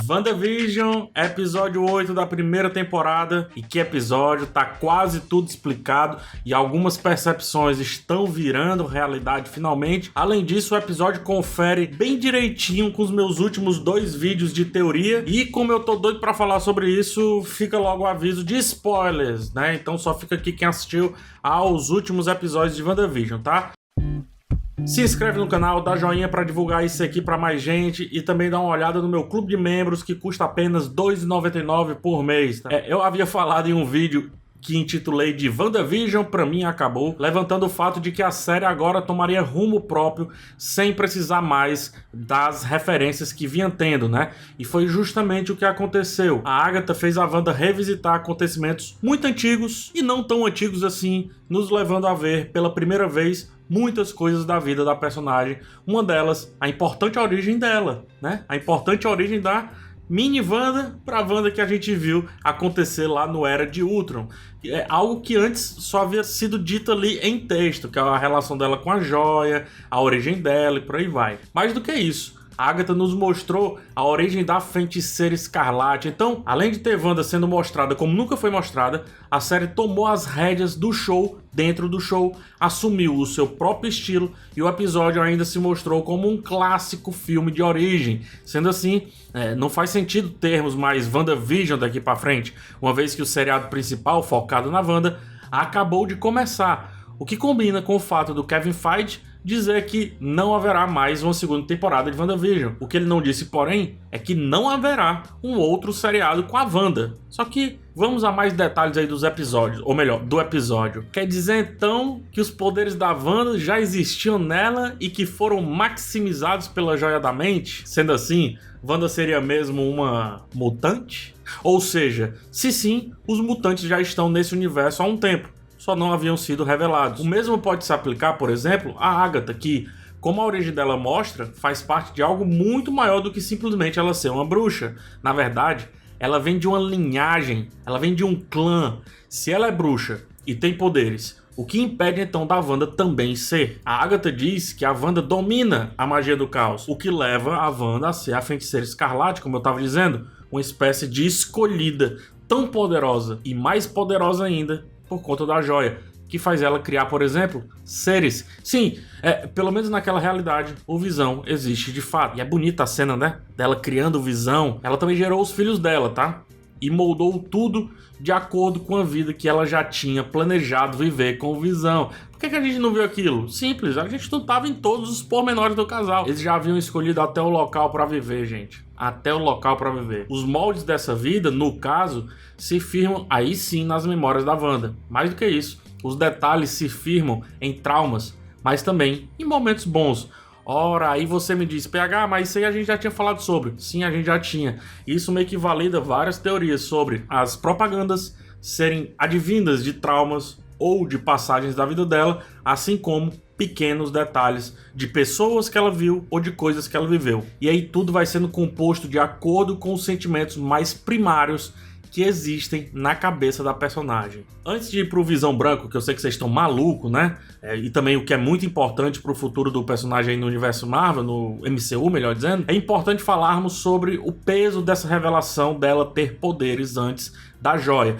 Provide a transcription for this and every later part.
WandaVision, episódio 8 da primeira temporada. E que episódio, tá quase tudo explicado e algumas percepções estão virando realidade finalmente. Além disso, o episódio confere bem direitinho com os meus últimos 2 vídeos de teoria. E como eu tô doido pra falar sobre isso, fica logo o aviso de spoilers, né? Então só fica aqui quem assistiu aos últimos episódios de WandaVision, tá? Se inscreve no canal, dá joinha para divulgar isso aqui para mais gente e também dá uma olhada no meu clube de membros que custa apenas R$ 2,99 por mês. Tá? Eu havia falado em um vídeo que intitulei de WandaVision pra mim acabou, levantando o fato de que a série agora tomaria rumo próprio sem precisar mais das referências que vinha tendo, né? E foi justamente o que aconteceu. A Agatha fez a Wanda revisitar acontecimentos muito antigos e não tão antigos assim, nos levando a ver pela primeira vez muitas coisas da vida da personagem. Uma delas, a importante origem dela, né? A importante origem da mini Wanda para a Wanda que a gente viu acontecer lá no Era de Ultron. É algo que antes só havia sido dito ali em texto, que é a relação dela com a joia, a origem dela e por aí vai. Mais do que isso, a Agatha nos mostrou a origem da Feiticeira Escarlate. Então, além de ter Wanda sendo mostrada como nunca foi mostrada, a série tomou as rédeas do show dentro do show, assumiu o seu próprio estilo e o episódio ainda se mostrou como um clássico filme de origem. Sendo assim, não faz sentido termos mais WandaVision daqui pra frente, uma vez que o seriado principal, focado na Wanda, acabou de começar. O que combina com o fato do Kevin Feige dizer que não haverá mais uma segunda temporada de WandaVision. O que ele não disse, porém, é que não haverá um outro seriado com a Wanda. Só que vamos a mais detalhes aí dos episódios, ou melhor, do episódio. Quer dizer então que os poderes da Wanda já existiam nela e que foram maximizados pela Joia da Mente? Sendo assim, Wanda seria mesmo uma mutante? Ou seja, se sim, os mutantes já estão nesse universo há um tempo, só não haviam sido revelados. O mesmo pode se aplicar, por exemplo, a Agatha, que, como a origem dela mostra, faz parte de algo muito maior do que simplesmente ela ser uma bruxa. Na verdade, ela vem de uma linhagem, ela vem de um clã. Se ela é bruxa e tem poderes, o que impede então da Wanda também ser? A Agatha diz que a Wanda domina a magia do caos, o que leva a Wanda a ser a Feiticeira Escarlate, como eu estava dizendo, uma espécie de escolhida, tão poderosa e mais poderosa ainda por conta da joia, que faz ela criar, por exemplo, seres. Sim, pelo menos naquela realidade, o Visão existe de fato. E é bonita a cena, né? Dela criando o Visão. Ela também gerou os filhos dela, tá? E moldou tudo de acordo com a vida que ela já tinha planejado viver com o Visão. Por que a gente não viu aquilo? Simples, a gente não tava em todos os pormenores do casal. Eles já haviam escolhido até o local para viver, gente. Até o local para viver. Os moldes dessa vida, no caso, se firmam aí sim nas memórias da Wanda. Mais do que isso, os detalhes se firmam em traumas, mas também em momentos bons. Ora, aí você me diz, PH, mas isso aí a gente já tinha falado sobre. Sim, a gente já tinha. Isso meio que valida várias teorias sobre as propagandas serem advindas de traumas ou de passagens da vida dela, assim como pequenos detalhes de pessoas que ela viu ou de coisas que ela viveu. E aí tudo vai sendo composto de acordo com os sentimentos mais primários que existem na cabeça da personagem. Antes de ir pro Visão Branco, que eu sei que vocês estão malucos, né? E também o que é muito importante pro futuro do personagem aí no universo Marvel, no MCU, melhor dizendo, é importante falarmos sobre o peso dessa revelação dela ter poderes antes da joia.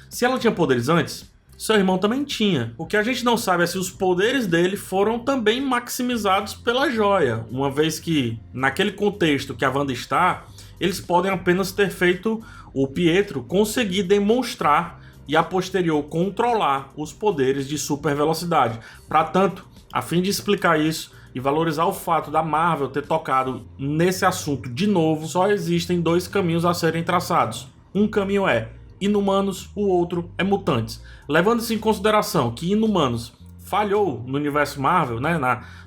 Se ela tinha poderes antes, seu irmão também tinha. O que a gente não sabe é se os poderes dele foram também maximizados pela joia, uma vez que, naquele contexto que a Wanda está, eles podem apenas ter feito o Pietro conseguir demonstrar e a posterior controlar os poderes de super velocidade. Para tanto, a fim de explicar isso e valorizar o fato da Marvel ter tocado nesse assunto de novo, só existem 2 caminhos a serem traçados. Um caminho é Inumanos, o outro é Mutantes. Levando-se em consideração que Inumanos falhou no universo Marvel, né,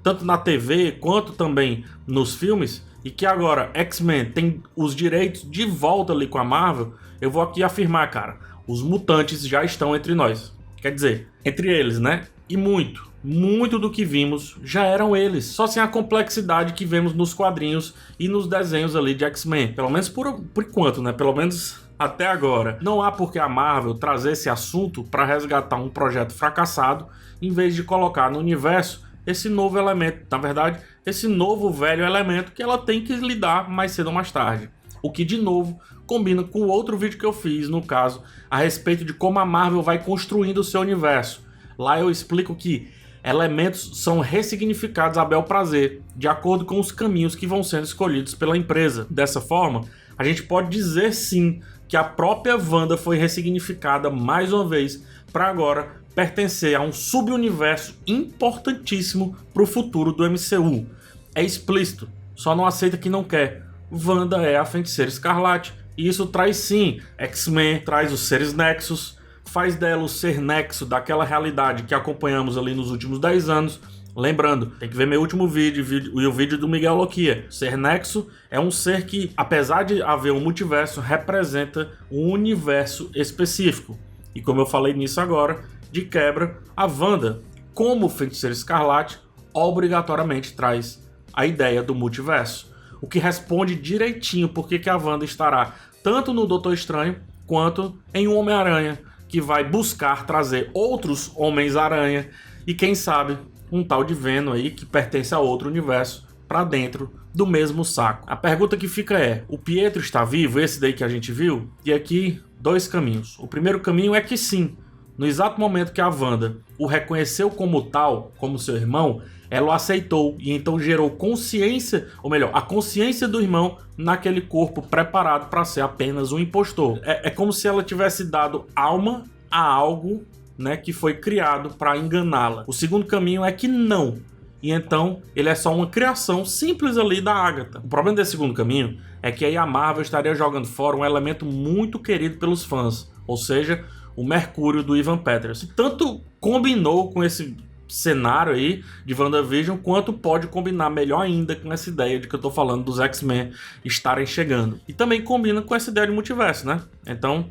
tanto na TV quanto também nos filmes, e que agora X-Men tem os direitos de volta ali com a Marvel, eu vou aqui afirmar, cara, os mutantes já estão entre nós. Quer dizer, entre eles, né? E muito do que vimos já eram eles, só sem a complexidade que vemos nos quadrinhos e nos desenhos ali de X-Men. Pelo menos por enquanto, né? Pelo menos até agora. Não há por que a Marvel trazer esse assunto para resgatar um projeto fracassado, em vez de colocar no universo esse novo elemento, na verdade, esse novo velho elemento que ela tem que lidar mais cedo ou mais tarde. o que de novo combina com outro vídeo que eu fiz, no caso, a respeito de como a Marvel vai construindo o seu universo. Lá eu explico que elementos são ressignificados a bel prazer, de acordo com os caminhos que vão sendo escolhidos pela empresa. Dessa forma, a gente pode dizer sim que a própria Wanda foi ressignificada mais uma vez para agora pertencer a um subuniverso importantíssimo para o futuro do MCU. É explícito, só não aceita quem não quer. Wanda é a Feiticeira Escarlate, e isso traz sim X-Men, traz os seres Nexus, faz dela o ser Nexo daquela realidade que acompanhamos ali nos últimos 10 anos. Lembrando, tem que ver meu último vídeo e o vídeo do Miguel Loquia. Ser Nexo é um ser que, apesar de haver um multiverso, representa um universo específico. E como eu falei nisso agora, de quebra, a Wanda, como Feiticeira Escarlate, obrigatoriamente traz a ideia do multiverso. O que responde direitinho por que a Wanda estará tanto no Doutor Estranho quanto em um Homem-Aranha, que vai buscar trazer outros Homens-Aranha e quem sabe um tal de Venom aí que pertence a outro universo para dentro do mesmo saco. A pergunta que fica é, o Pietro está vivo, esse daí que a gente viu? E aqui, dois caminhos. O primeiro caminho é que sim, no exato momento que a Wanda o reconheceu como tal, como seu irmão, ela o aceitou e então gerou consciência, ou melhor, a consciência do irmão naquele corpo preparado para ser apenas um impostor. É como se ela tivesse dado alma a algo, né, que foi criado para enganá-la. O segundo caminho é que não. E então ele é só uma criação simples ali da Agatha. O problema desse segundo caminho é que aí a Marvel estaria jogando fora um elemento muito querido pelos fãs, ou seja, o Mercúrio do Ivan Peters. Tanto combinou com esse cenário aí de WandaVision, quanto pode combinar melhor ainda com essa ideia de que eu tô falando dos X-Men estarem chegando. E também combina com essa ideia de multiverso, né? Então,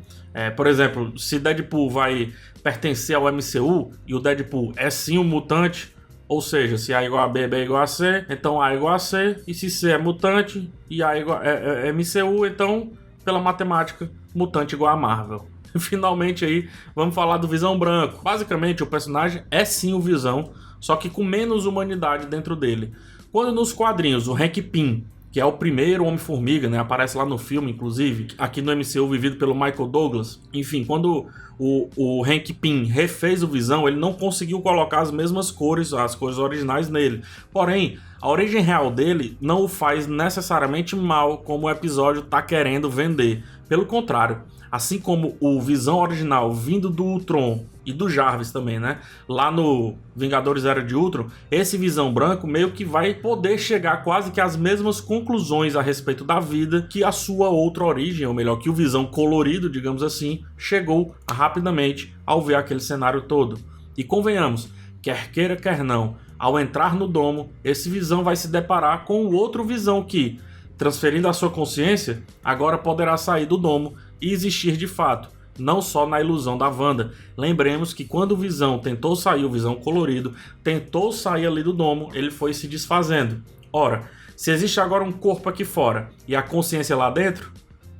por exemplo, se Deadpool vai pertencer ao MCU e o Deadpool é sim um mutante, ou seja, se A igual a B, B igual a C, então A igual a C, e se C é mutante e A igual é MCU, então, pela matemática, mutante igual a Marvel. Finalmente aí, vamos falar do Visão Branco. Basicamente, o personagem é sim o Visão, só que com menos humanidade dentro dele. Quando nos quadrinhos, o Hank Pym, que é o primeiro Homem-Formiga, né, aparece lá no filme, inclusive, aqui no MCU, vivido pelo Michael Douglas. Enfim, quando o Hank Pym refez o Visão, ele não conseguiu colocar as mesmas cores, as cores originais nele. Porém, a origem real dele não o faz necessariamente mal, como o episódio tá querendo vender. Pelo contrário, assim como o Visão original vindo do Ultron e do Jarvis também, né? Lá no Vingadores Era de Ultron, esse Visão Branco meio que vai poder chegar quase que às mesmas conclusões a respeito da vida que a sua outra origem, ou melhor, que o Visão colorido, digamos assim, chegou rapidamente ao ver aquele cenário todo. E convenhamos, quer queira, quer não, ao entrar no domo, esse Visão vai se deparar com o outro Visão que, transferindo a sua consciência, agora poderá sair do domo e existir de fato, não só na ilusão da Wanda. Lembremos que quando o Visão tentou sair, o Visão colorido, tentou sair ali do domo, ele foi se desfazendo. Ora, se existe agora um corpo aqui fora e a consciência lá dentro,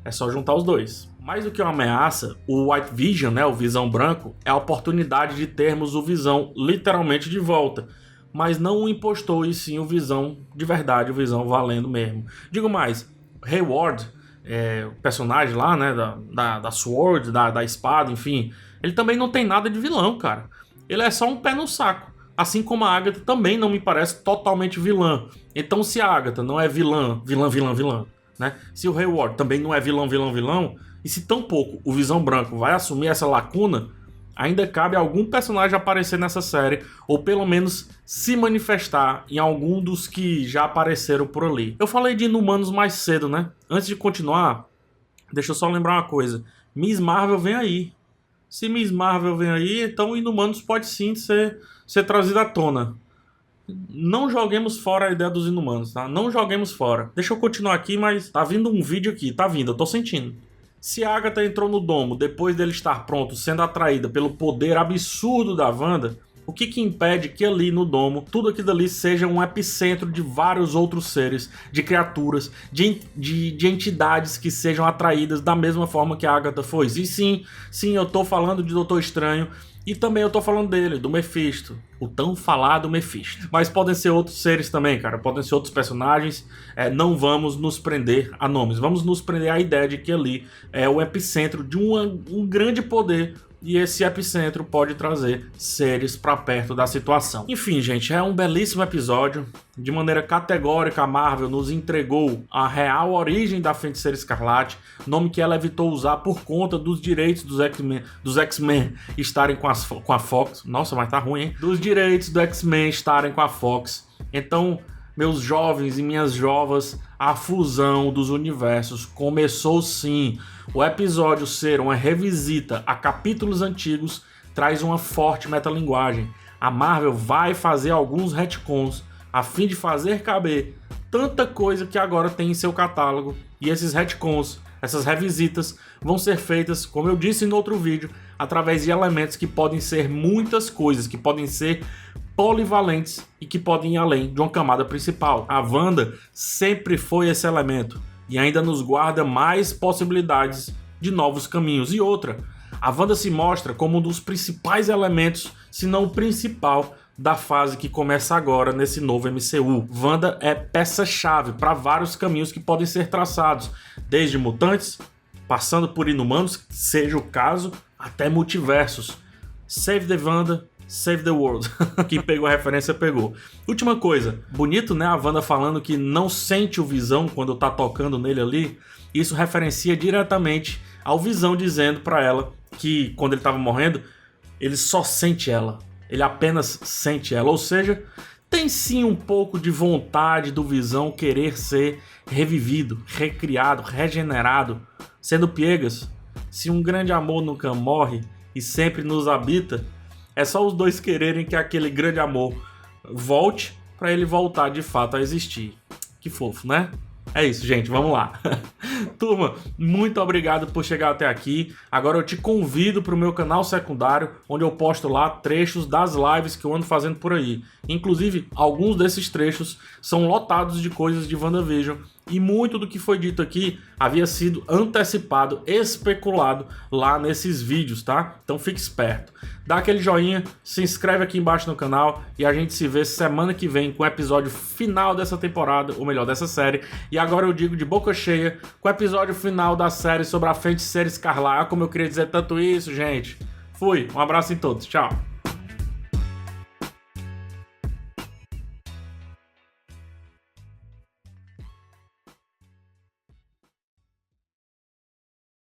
é só juntar os dois. Mais do que uma ameaça, o White Vision, né, o Visão Branco, é a oportunidade de termos o Visão literalmente de volta. Mas não o impostor, e sim o Visão de verdade, o Visão valendo mesmo. Digo mais, Hayward, o personagem lá, né, da Sword, da espada, enfim, ele também não tem nada de vilão, cara. Ele é só um pé no saco. Assim como a Agatha também não me parece totalmente vilã. Então se a Agatha não é vilã, né? Se o Hayward também não é vilão, e se tampouco o Visão Branco vai assumir essa lacuna, ainda cabe algum personagem aparecer nessa série, ou pelo menos se manifestar em algum dos que já apareceram por ali. Eu falei de Inumanos mais cedo, né? Antes de continuar, deixa eu só lembrar uma coisa. Miss Marvel vem aí. Se Miss Marvel vem aí, então Inumanos pode sim ser trazido à tona. Não joguemos fora a ideia dos Inumanos, tá? Não joguemos fora. Deixa eu continuar aqui, mas tá vindo um vídeo aqui, tá vindo, eu tô sentindo. Se a Agatha entrou no domo depois dele estar pronto, sendo atraída pelo poder absurdo da Wanda, O que impede que ali no domo, tudo aquilo ali seja um epicentro de vários outros seres, de criaturas, de entidades que sejam atraídas da mesma forma que a Agatha foi? E sim, eu tô falando de Doutor Estranho, e também eu tô falando dele, do Mephisto, o tão falado Mephisto. Mas podem ser outros seres também, cara, podem ser outros personagens. Não vamos nos prender a nomes, vamos nos prender à ideia de que ali é o epicentro de um grande poder. E esse epicentro pode trazer seres para perto da situação. Enfim, gente, é um belíssimo episódio. De maneira categórica, a Marvel nos entregou a real origem da Feiticeira Escarlate, nome que ela evitou usar por conta dos direitos dos X-Men estarem com a Fox. Nossa, mas tá ruim, hein? Dos direitos do X-Men estarem com a Fox. Então, meus jovens e minhas jovas, a fusão dos universos começou sim. O episódio ser uma revisita a capítulos antigos traz uma forte metalinguagem. A Marvel vai fazer alguns retcons a fim de fazer caber tanta coisa que agora tem em seu catálogo. E esses retcons, essas revisitas, vão ser feitas, como eu disse no outro vídeo, através de elementos que podem ser muitas coisas, que podem ser polivalentes e que podem ir além de uma camada principal. A Wanda sempre foi esse elemento e ainda nos guarda mais possibilidades de novos caminhos. E outra, a Wanda se mostra como um dos principais elementos, se não o principal, da fase que começa agora nesse novo MCU. Wanda é peça-chave para vários caminhos que podem ser traçados, desde mutantes, passando por inumanos, seja o caso, até multiversos. Save the Wanda, Save the World. Quem pegou a referência, pegou. Última coisa, bonito, né? A Wanda falando que não sente o Visão quando tá tocando nele ali. Isso referencia diretamente ao Visão dizendo pra ela que quando ele tava morrendo, ele só sente ela. Ele apenas sente ela. Ou seja, tem sim um pouco de vontade do Visão querer ser revivido, recriado, regenerado. Sendo piegas, se um grande amor nunca morre e sempre nos habita, é só os dois quererem que aquele grande amor volte para ele voltar de fato a existir. Que fofo, né? É isso, gente, vamos lá. Turma, muito obrigado por chegar até aqui. Agora eu te convido para o meu canal secundário, onde eu posto lá trechos das lives que eu ando fazendo por aí. Inclusive, alguns desses trechos são lotados de coisas de WandaVision. E muito do que foi dito aqui havia sido antecipado, especulado lá nesses vídeos, tá? Então fique esperto. Dá aquele joinha, se inscreve aqui embaixo no canal e a gente se vê semana que vem com o episódio final dessa temporada, ou melhor, dessa série. E agora eu digo de boca cheia, com o episódio final da série sobre a Feiticeira Escarlate. Como eu queria dizer tanto isso, gente. Fui, um abraço em todos, tchau.